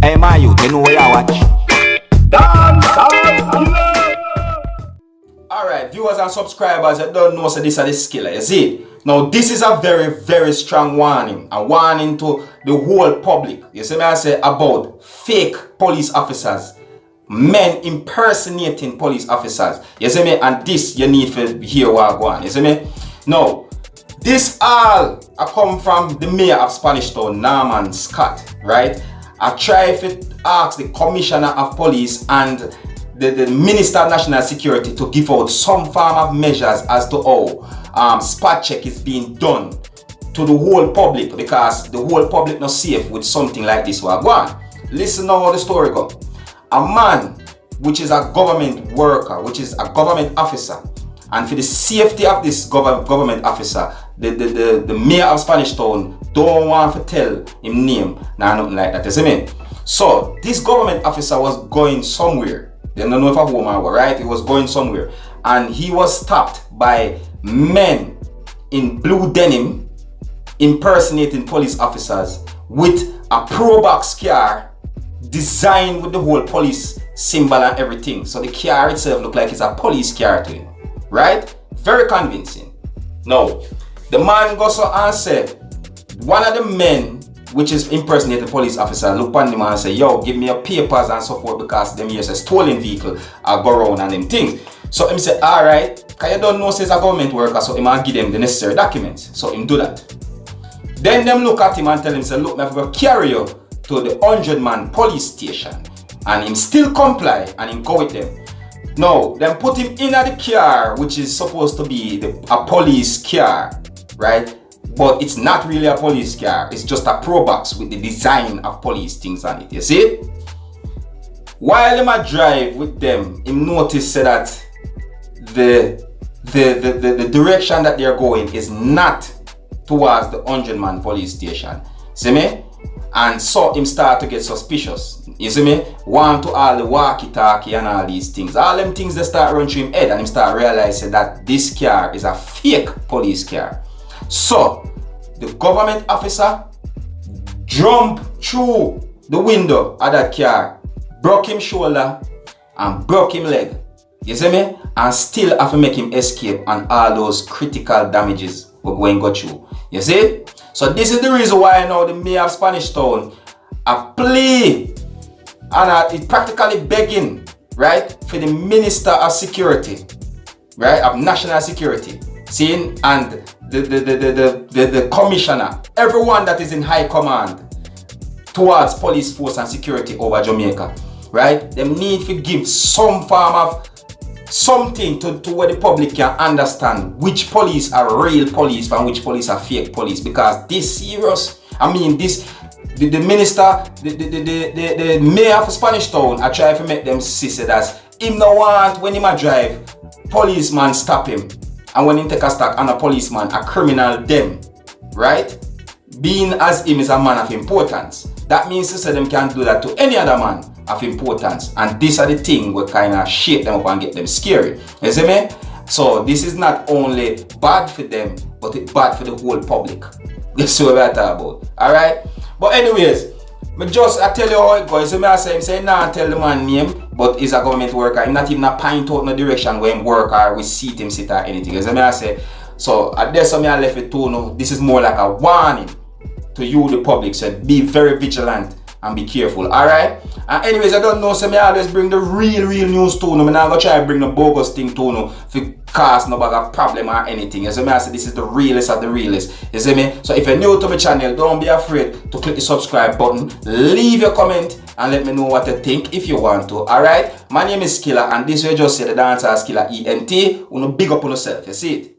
Hey my youth, you know where you watch? Dancehall. Alright, viewers and subscribers, you don't know so this is the skiller, you see? Now this is a very strong warning. A warning to the whole public. You see me I say about fake police officers. Men impersonating police officers. You see me? And this you need to hear what I go on. You see me? Now, this all I come from the mayor of Spanish Town, Norman Scott, right? I try to ask the commissioner of police and the minister of national security to give out some form of measures as to how spot check is being done to the whole public, because the whole public not safe with something like this. Well, go on. Listen now how the story goes. A man which is a government worker, which is a government officer, and for the safety of this government officer, the mayor of Spanish Town don't want to tell him name, nothing like that. You see me? So this government officer was going somewhere. They don't know if a woman or right. He was going somewhere, and he was stopped by men in blue denim impersonating police officers with a pro box car designed with the whole police symbol and everything. So the car itself looked like it's a police car to him. Right? Very convincing. Now, the man goes so and said, one of the men which is impersonating police officer look on him and say, yo, give me your papers and so forth, because them use a stolen vehicle I go around and them things. So him say, alright, because you don't know says a government worker, so him and give them the necessary documents. So him do that. Then them look at him and tell him, say, look, I have to carry you to the 100-man police station. And him still comply and him go with them. Now, them put him in the car, which is supposed to be a police car, right? But it's not really a police car. It's just a pro box with the design of police things on it. You see? While him a drive with them, him notice that the direction that they're going is not towards the 100-man police station. See me? And so him start to get suspicious. You see me? Want to all the walkie-talkie and all these things. All them things they start running through him head, and him start realizing that this car is a fake police car. So the government officer jumped through the window of that car, broke him shoulder and broke him leg. You see me? And still have to make him escape, and all those critical damages were going to go through. You see? So this is the reason why now the mayor of Spanish Town a plea and it's practically begging, right, for the minister of security, right, of national security, seeing, and the commissioner, everyone that is in high command towards police force and security over Jamaica, right? They need to give some form of something to where the public can understand which police are real police and which police are fake police, because this serious. I mean, this the minister, the mayor of Spanish Town, I try to make them see that him no want when him a drive, policeman stop him, and when him take a stack and a policeman a criminal them, right? Being as him is a man of importance, that means to say them can do that to any other man of importance, and these are the things we kind of shape them up and get them scary. You see me? So this is not only bad for them, but it's bad for the whole public. That's what we're talking about. Alright? But anyways, I tell you how it goes. So I say nah, tell the man name, but he's a government worker. He's not even a point out no direction where him work or we seat him sit or anything. So I say, so at this I left it to know this is more like a warning to you, the public. So be very vigilant and be careful. Alright? And anyways, I don't know, so I always bring the real news to you. I'm not going to try to bring the bogus thing to you for cause no bag of problem or anything. You see me? I say this is the realest of the realest. You see me? So if you're new to my channel, don't be afraid to click the subscribe button. Leave your comment and let me know what you think if you want to. Alright? My name is Skilla, and this way just say the Dancehall Skilla ENT. You know, big up on yourself. You see it?